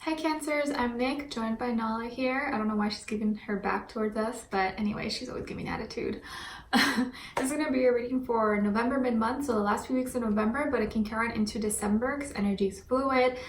Hi Cancers, I'm Nick, joined by Nala here. I don't know why she's giving her back towards us, but anyway, she's always giving attitude. This is going to be a reading for November mid-month, so the last few weeks of November, but it can carry on into December because energy is fluid.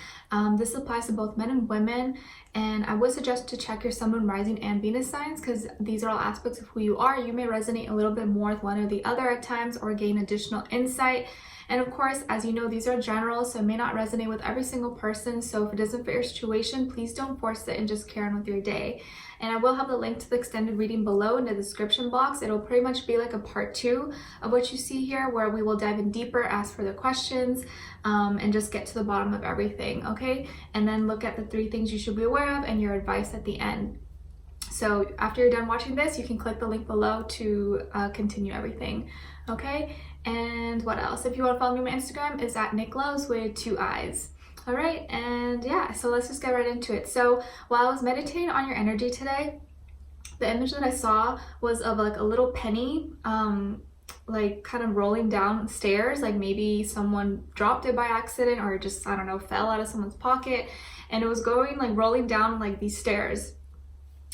This applies to both men and women, and I would suggest to check your Sun, Moon, Rising, and Venus signs because these are all aspects of who you are. You may resonate a little bit more with one or the other at times or gain additional insight. And of course, as you know, these are general, so it may not resonate with every single person. So if it doesn't fit your situation, please don't force it and just carry on with your day. And I will have the link to the extended reading below in the description box. It'll pretty much be like a part 2 of what you see here, where we will dive in deeper, ask further questions, and just get to the bottom of everything, okay? And then look at the 3 things you should be aware of and your advice at the end. So after you're done watching this, you can click the link below to continue everything, okay? And what else? If you want to follow me on my Instagram, it's at NicLoves with 2 eyes. All right, and yeah, so let's just get right into it. So while I was meditating on your energy today, the image that I saw was of like a little penny, like kind of rolling down stairs, like maybe someone dropped it by accident or just, I don't know, fell out of someone's pocket, and it was going like rolling down like these stairs.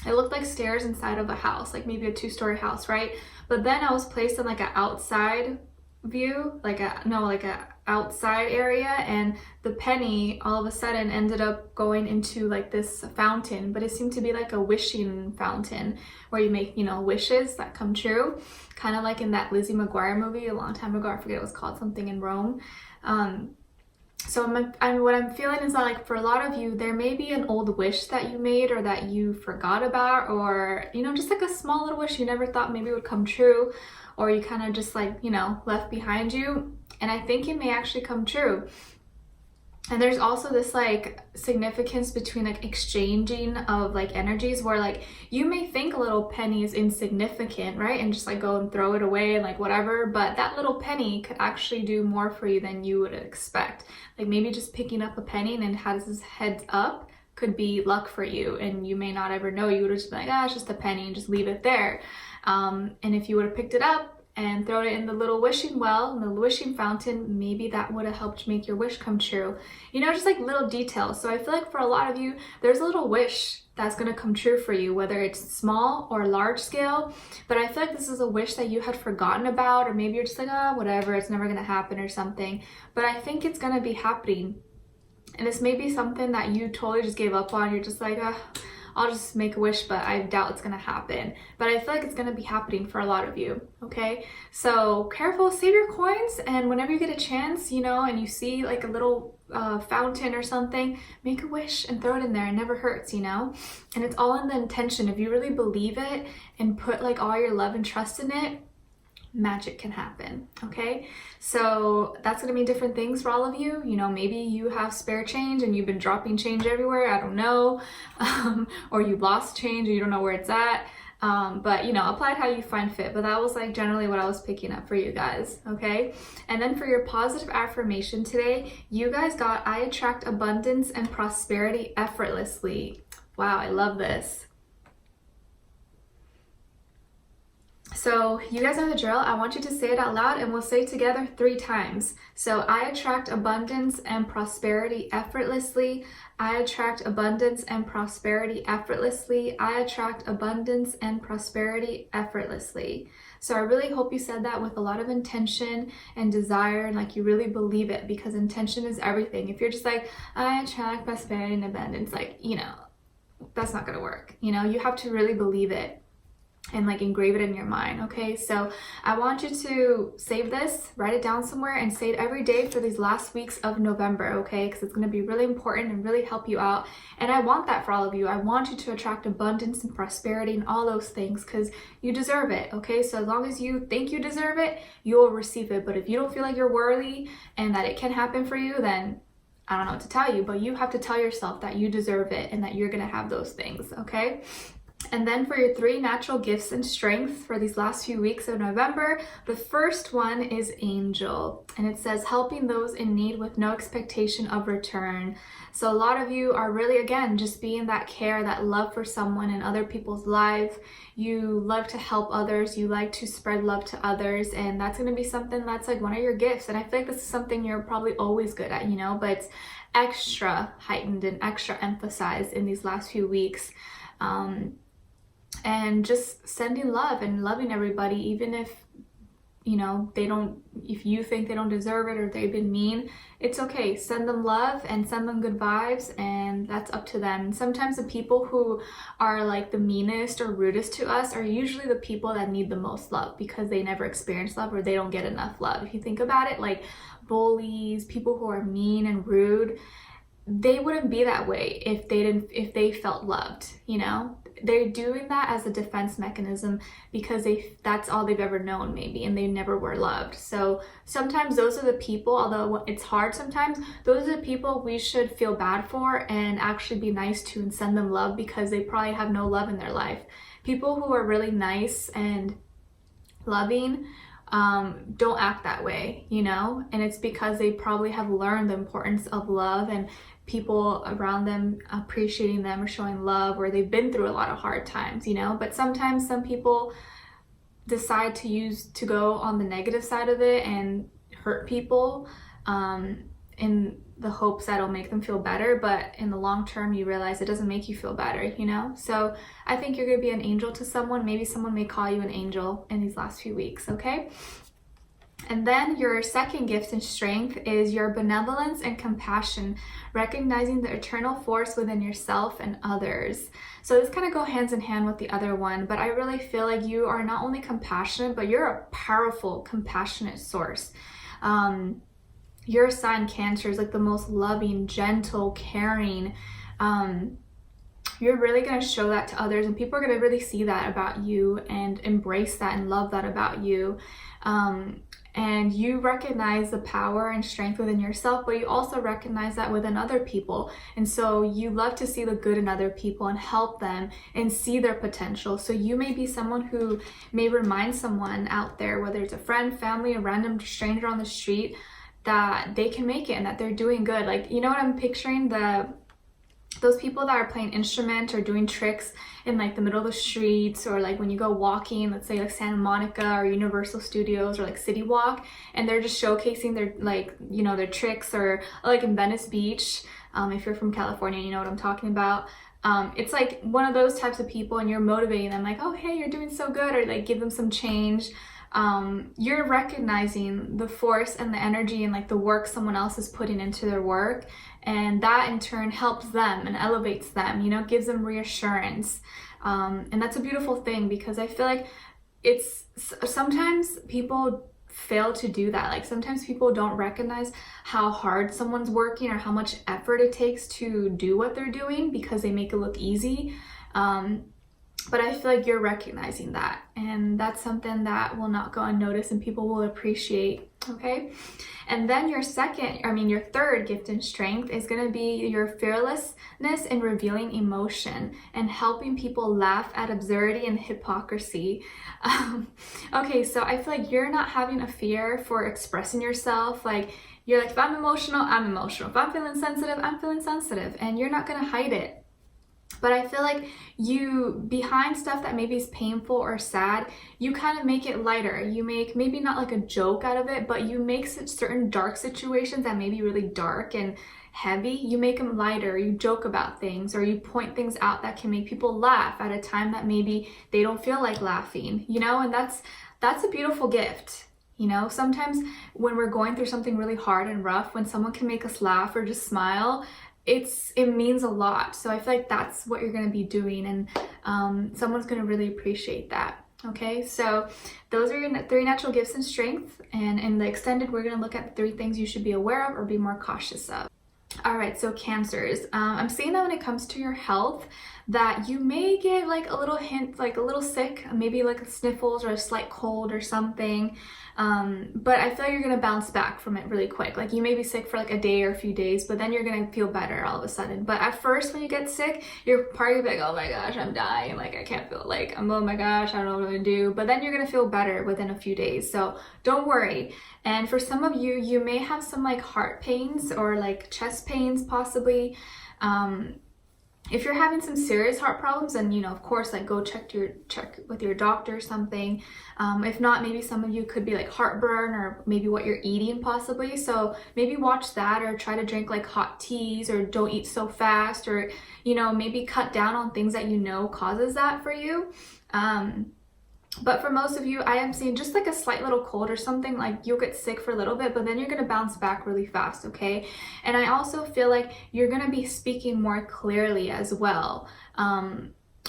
It looked like stairs inside of a house, like maybe a 2-story house, right? But then I was placed in like an outside view, like a outside area, and the penny all of a sudden ended up going into like this fountain, but it seemed to be like a wishing fountain where you make, you know, wishes that come true, kind of like in that Lizzie McGuire movie a long time ago. I forget, it was called something in Rome. So what I'm feeling is that, like, for a lot of you, there may be an old wish that you made or that you forgot about, or, you know, just like a small little wish you never thought maybe would come true, or you kind of just like, you know, left behind you. And I think it may actually come true. And there's also this like significance between like exchanging of like energies, where like you may think a little penny is insignificant, right? And just like go and throw it away and like whatever, but that little penny could actually do more for you than you would expect. Like maybe just picking up a penny and it has this heads up could be luck for you, and you may not ever know. You would just be like, ah, it's just a penny, and just leave it there. And if you would have picked it up and thrown it in the little wishing well, in the wishing fountain, maybe that would have helped make your wish come true. You know, just like little details. So I feel like for a lot of you, there's a little wish that's going to come true for you, whether it's small or large scale. But I feel like this is a wish that you had forgotten about, or maybe you're just like, oh, whatever, it's never going to happen or something. But I think it's going to be happening. And this may be something that you totally just gave up on. You're just like, I'll just make a wish, but I doubt it's gonna happen. But I feel like it's gonna be happening for a lot of you, okay? So careful, save your coins, and whenever you get a chance, you know, and you see like a little fountain or something, make a wish and throw it in there. It never hurts, you know? And it's all in the intention. If you really believe it and put like all your love and trust in it, magic can happen, okay? So that's gonna mean different things for all of you. You know, maybe you have spare change and you've been dropping change everywhere, I don't know, or you lost change and you don't know where it's at. But you know, apply it how you find fit. But that was like generally what I was picking up for you guys, okay? And then for your positive affirmation today, you guys got, I attract abundance and prosperity effortlessly. Wow, I love this. So you guys know the drill. I want you to say it out loud, and we'll say it together 3 times. So I attract abundance and prosperity effortlessly. I attract abundance and prosperity effortlessly. I attract abundance and prosperity effortlessly. So I really hope you said that with a lot of intention and desire, and like you really believe it, because intention is everything. If you're just like, I attract prosperity and abundance, like, you know, that's not gonna work. You know, you have to really believe it and like engrave it in your mind, okay? So I want you to save this, write it down somewhere, and say it every day for these last weeks of November, okay? Because it's going to be really important and really help you out. And I want that for all of you. I want you to attract abundance and prosperity and all those things, because you deserve it, okay? So as long as you think you deserve it, you will receive it. But if you don't feel like you're worthy and that it can happen for you, then I don't know what to tell you, but you have to tell yourself that you deserve it and that you're going to have those things, okay? And then for your 3 natural gifts and strengths for these last few weeks of November, the first one is angel. And it says helping those in need with no expectation of return. So a lot of you are really, again, just being that care, that love for someone in other people's lives. You love to help others. You like to spread love to others. And that's going to be something that's like one of your gifts. And I feel like this is something you're probably always good at, you know, but it's extra heightened and extra emphasized in these last few weeks. And just sending love and loving everybody, even if, you know, if you think they don't deserve it or they've been mean, it's okay. Send them love and send them good vibes, and that's up to them. Sometimes the people who are like the meanest or rudest to us are usually the people that need the most love because they never experience love or they don't get enough love. If you think about it, like bullies, people who are mean and rude, they wouldn't be that way if they felt loved, you know? They're doing that as a defense mechanism because that's all they've ever known maybe, and they never were loved. So sometimes those are the people, although it's hard sometimes, those are the people we should feel bad for and actually be nice to and send them love because they probably have no love in their life. People who are really nice and loving don't act that way, you know? And it's because they probably have learned the importance of love and people around them appreciating them or showing love, or they've been through a lot of hard times, you know? But sometimes some people decide to go on the negative side of it and hurt people in the hopes that it'll make them feel better, but in the long term you realize it doesn't make you feel better, you know? So I think you're gonna be an angel to someone. Maybe someone may call you an angel in these last few weeks, okay? And then your second gift and strength is your benevolence and compassion, recognizing the eternal force within yourself and others. So this kind of go hands in hand with the other one, but I really feel like you are not only compassionate, but you're a powerful, compassionate source. Your sign Cancer is like the most loving, gentle, caring. You're really going to show that to others, and people are going to really see that about you and embrace that and love that about you. And you recognize the power and strength within yourself, but you also recognize that within other people. And so you love to see the good in other people and help them and see their potential. So you may be someone who may remind someone out there, whether it's a friend, family, a random stranger on the street, that they can make it and that they're doing good. Like, you know what I'm picturing? Those people that are playing instruments or doing tricks in like the middle of the streets, or like when you go walking, let's say like Santa Monica or Universal Studios or like City Walk, and they're just showcasing their, like, you know, their tricks, or like in Venice Beach, if you're from California, you know what I'm talking about. It's like one of those types of people, and you're motivating them like, oh, hey, you're doing so good, or like give them some change. You're recognizing the force and the energy and like the work someone else is putting into their work, and that in turn helps them and elevates them, you know, gives them reassurance. And that's a beautiful thing, because I feel like it's sometimes people fail to do that. Like sometimes people don't recognize how hard someone's working or how much effort it takes to do what they're doing because they make it look easy. But I feel like you're recognizing that, and that's something that will not go unnoticed and people will appreciate, okay? And then your third gift and strength is going to be your fearlessness in revealing emotion and helping people laugh at absurdity and hypocrisy. Okay, so I feel like you're not having a fear for expressing yourself. Like, you're like, if I'm emotional, I'm emotional. If I'm feeling sensitive, I'm feeling sensitive, and you're not going to hide it. But I feel like you, behind stuff that maybe is painful or sad, you kind of make it lighter. You make maybe not like a joke out of it, but you make certain dark situations that may be really dark and heavy, you make them lighter. You joke about things, or you point things out that can make people laugh at a time that maybe they don't feel like laughing, you know? And that's a beautiful gift. You know, sometimes when we're going through something really hard and rough, when someone can make us laugh or just smile, it means a lot. So I feel like that's what you're going to be doing, and someone's going to really appreciate that. Okay, so those are your 3 natural gifts and strengths, and in the extended we're going to look at 3 things you should be aware of or be more cautious of. All right, so Cancers. I'm seeing that when it comes to your health, that you may get like a little hint, like a little sick, maybe like sniffles or a slight cold or something. But I feel like you're gonna bounce back from it really quick. Like you may be sick for like a day or a few days, but then you're gonna feel better all of a sudden. But at first, when you get sick, you're probably like, oh my gosh, I'm dying. Like I can't feel, like oh my gosh, I don't know what I'm gonna do. But then you're gonna feel better within a few days. So don't worry. And for some of you, you may have some like heart pains or like chest pains possibly. If you're having some serious heart problems, then, you know, of course, like go check with your doctor or something. If not, maybe some of you could be like heartburn or maybe what you're eating possibly. So maybe watch that, or try to drink like hot teas, or don't eat so fast, or, you know, maybe cut down on things that you know causes that for you. But for most of you, I am seeing just like a slight little cold or something, like you'll get sick for a little bit, but then you're going to bounce back really fast, okay? And I also feel like you're going to be speaking more clearly as well.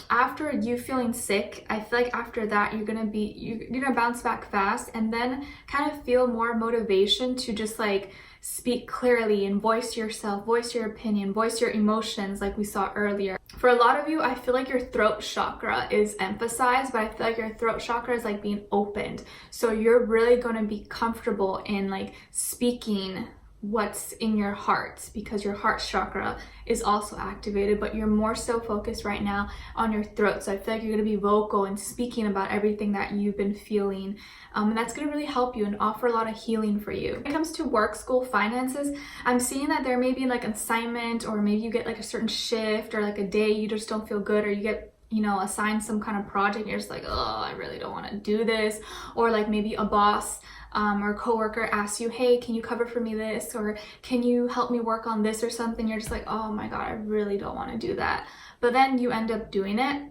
After you feeling sick, I feel like after that, you're going to bounce back fast, and then kind of feel more motivation to just like speak clearly and voice yourself, voice your opinion, voice your emotions like we saw earlier. For a lot of you, I feel like your throat chakra is emphasized, but I feel like your throat chakra is like being opened. So you're really going to be comfortable in like speaking what's in your heart, because your heart chakra is also activated, but you're more so focused right now on your throat. So I feel like you're going to be vocal and speaking about everything that you've been feeling, and that's going to really help you and offer a lot of healing for you. When it comes to work, school, finances, I'm seeing that there may be like an assignment, or maybe you get like a certain shift, or like a day you just don't feel good, or you get, you know, assigned some kind of project and you're just like, oh, I really don't want to do this. Or like maybe a boss or a coworker asks you, hey, can you cover for me this, or can you help me work on this or something? You're just like, oh my God, I really don't want to do that. But then you end up doing it,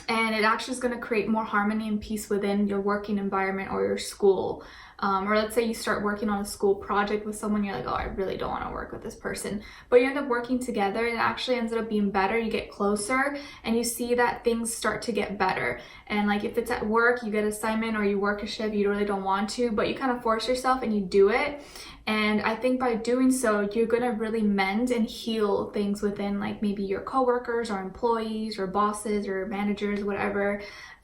and it actually is going to create more harmony and peace within your working environment or your school. Or let's say you start working on a school project with someone, you're like, oh, I really don't want to work with this person. But you end up working together, and it actually ends up being better. You get closer and you see that things start to get better. And like if it's at work, you get an assignment or you work a shift, you really don't want to, but you kind of force yourself and you do it. And I think by doing so, you're going to really mend and heal things within like maybe your coworkers or employees or bosses or managers, whatever.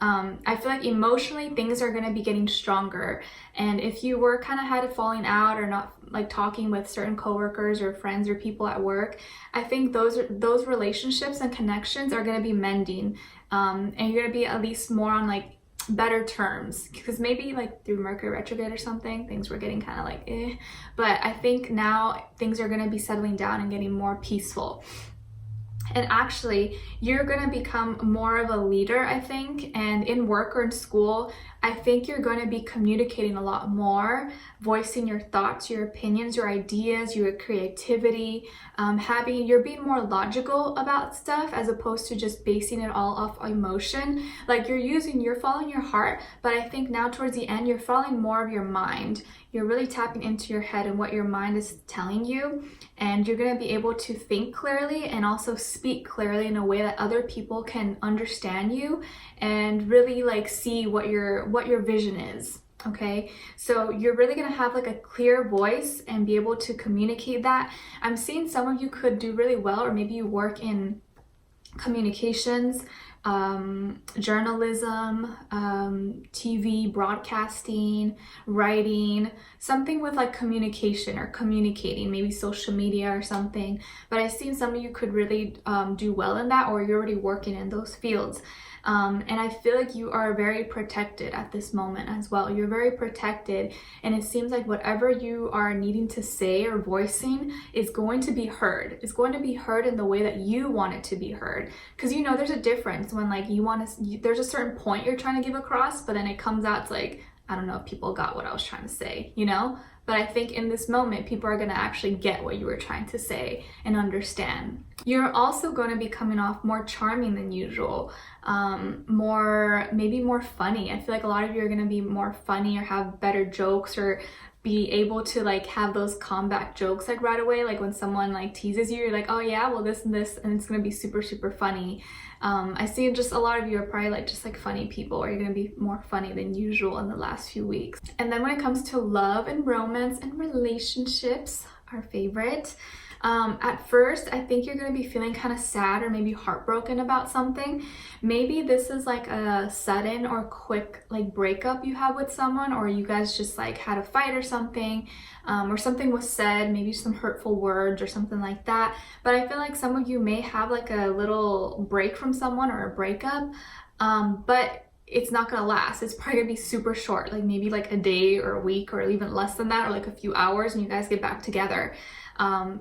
I feel like emotionally things are going to be getting stronger. And if you were kind of had a falling out or not like talking with certain coworkers or friends or people at work, I think those relationships and connections are going to be mending. And you're going to be at least more on like better terms, because maybe like through Mercury retrograde or something, things were getting kind of like but I think now things are going to be settling down and getting more peaceful. And actually, you're going to become more of a leader, I think. And in work or in school, I think you're going to be communicating a lot more, voicing your thoughts, your opinions, your ideas, your creativity, you're being more logical about stuff as opposed to just basing it all off emotion. Like you're following your heart, but I think now towards the end, you're following more of your mind. You're really tapping into your head and what your mind is telling you. And you're going to be able to think clearly and also speak clearly in a way that other people can understand you and really like see what your vision is. Okay, so you're really going to have like a clear voice and be able to communicate that. I'm seeing some of you could do really well, or maybe you work in communications, journalism, TV, broadcasting, writing, something with like communication or communicating, maybe social media or something. But I've seen some of you could really do well in that, or you're already working in those fields. And I feel like you are very protected at this moment as well. You're very protected, and it seems like whatever you are needing to say or voicing is going to be heard. It's going to be heard in the way that you want it to be heard. Because you know there's a difference when like there's a certain point you're trying to give across, but then it comes out, it's like, I don't know if people got what I was trying to say, you know? But I think in this moment, people are going to actually get what you were trying to say and understand. You're also going to be coming off more charming than usual, maybe more funny. I feel like a lot of you are going to be more funny or have better jokes, or be able to like have those comeback jokes like right away. Like when someone like teases you, you're like, oh yeah, well this and this, and it's going to be super, super funny. I see just a lot of you are probably like just like funny people, or you're going to be more funny than usual in the last few weeks. And then when it comes to love and romance and relationships, our favorite, At first, I think you're going to be feeling kind of sad or maybe heartbroken about something. Maybe this is like a sudden or quick like breakup you have with someone, or you guys just like had a fight or something was said, maybe some hurtful words or something like that. But I feel like some of you may have like a little break from someone or a breakup, but it's not gonna last. It's probably gonna be super short, like maybe like a day or a week or even less than that, or like a few hours, and you guys get back together.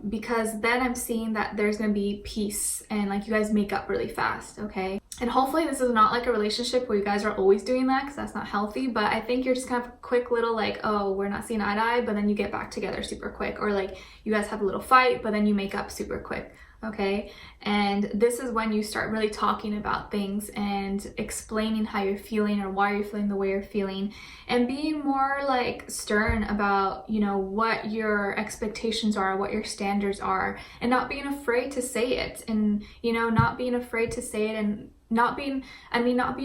Because then I'm seeing that there's gonna be peace and like you guys make up really fast, okay? And hopefully this is not like a relationship where you guys are always doing that, because that's not healthy. But I think you're just kind of a quick little like, oh, we're not seeing eye to eye, but then you get back together super quick, or like you guys have a little fight, but then you make up super quick. Okay, and this is when you start really talking about things and explaining how you're feeling or why you're feeling the way you're feeling, and being more like stern about, you know, what your expectations are, what your standards are, and not being afraid to say it, and, you know, not being afraid to say it, and not being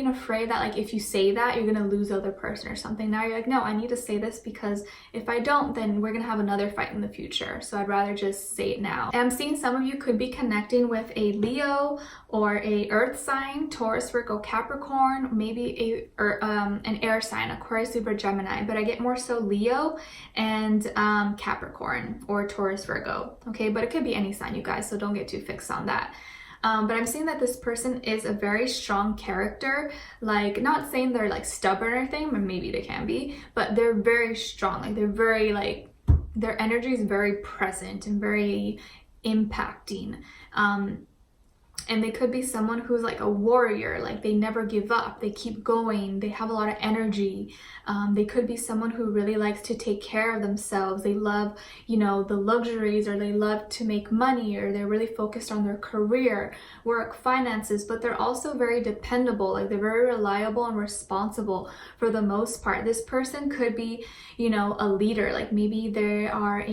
afraid that like if you say that you're gonna lose the other person or something. Now you're like, no, I need to say this, because if I don't, then we're gonna have another fight in the future, so I'd rather just say it now. And I'm seeing some of you could be connecting with a Leo or a earth sign, Taurus, Virgo, Capricorn, maybe an air sign, Aquarius, Libra, Gemini, but I get more so Leo and Capricorn or Taurus, Virgo. Okay, but it could be any sign, you guys, so don't get too fixed on that. But I'm seeing that this person is a very strong character, like not saying they're like stubborn or anything, but maybe they can be, but they're very strong, like they're very like, their energy is very present and very impacting. And they could be someone who's like a warrior, like they never give up, they keep going, they have a lot of energy. They could be someone who really likes to take care of themselves. They love, you know, the luxuries, or they love to make money, or they're really focused on their career, work, finances, but they're also very dependable, like they're very reliable and responsible for the most part. This person could be, you know, a leader, like maybe they are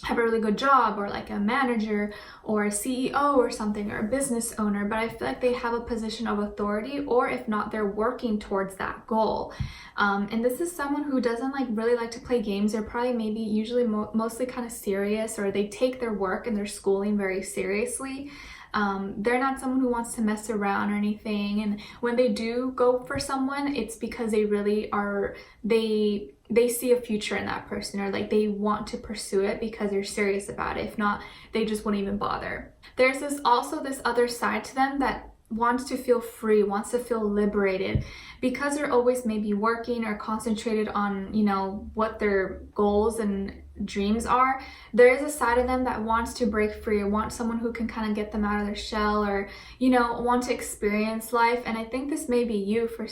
have a really good job, or like a manager or a CEO or something, or a business owner, but I feel like they have a position of authority, or if not, they're working towards that goal. And this is someone who doesn't like really like to play games. They're probably maybe usually mostly kind of serious, or they take their work and their schooling very seriously. They're not someone who wants to mess around or anything, and when they do go for someone, it's because they really are, they see a future in that person, or like they want to pursue it because they're serious about it. If not, they just wouldn't even bother. There's also this other side to them that wants to feel free, wants to feel liberated, because they're always maybe working or concentrated on, you know, what their goals and dreams are. There is a side of them that wants to break free, or want someone who can kind of get them out of their shell, or, you know, want to experience life. And I think this may be you for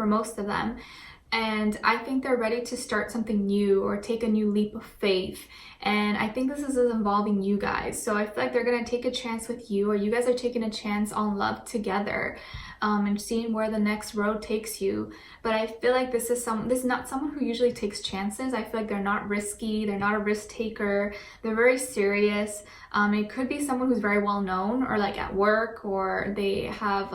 most of them. And I think they're ready to start something new or take a new leap of faith. And I think this is involving you guys. So I feel like they're going to take a chance with you, or you guys are taking a chance on love together, and seeing where the next road takes you. But I feel like this is not someone who usually takes chances. I feel like they're not risky. They're not a risk taker. They're very serious. It could be someone who's very well known, or like at work, or they have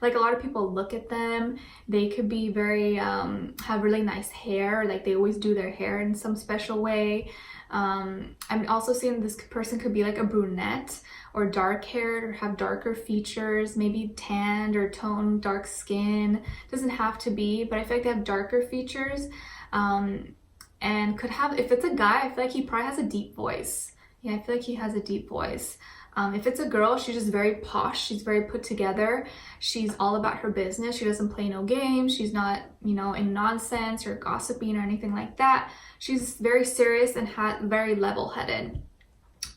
like a lot of people look at them. They could be very have really nice hair, or like they always do their hair in some special way. I'm also seeing this person could be like a brunette, or dark haired, or have darker features, maybe tanned or toned dark skin. Doesn't have to be, but I feel like they have darker features, and could have, if it's a guy, I feel like he probably has a deep voice. Yeah, I feel like he has a deep voice. If it's a girl, she's just very posh. She's very put together. She's all about her business. She doesn't play no games. She's not, you know, in nonsense or gossiping or anything like that. She's very serious and very level-headed.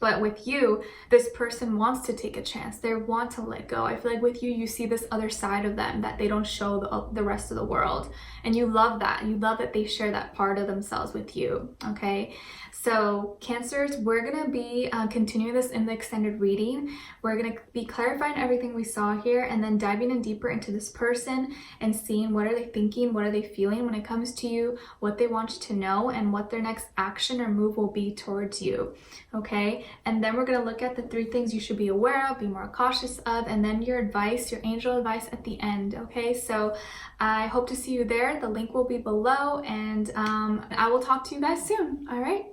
But with you, this person wants to take a chance. They want to let go. I feel like with you, you see this other side of them that they don't show the rest of the world. And you love that. You love that they share that part of themselves with you, okay? So Cancers, we're going to be continuing this in the extended reading. We're going to be clarifying everything we saw here, and then diving in deeper into this person and seeing what are they thinking, what are they feeling when it comes to you, what they want you to know, and what their next action or move will be towards you, okay? And then we're going to look at the 3 things you should be aware of, be more cautious of, and then your advice, your angel advice at the end, okay? So I hope to see you there. The link will be below, and I will talk to you guys soon, all right?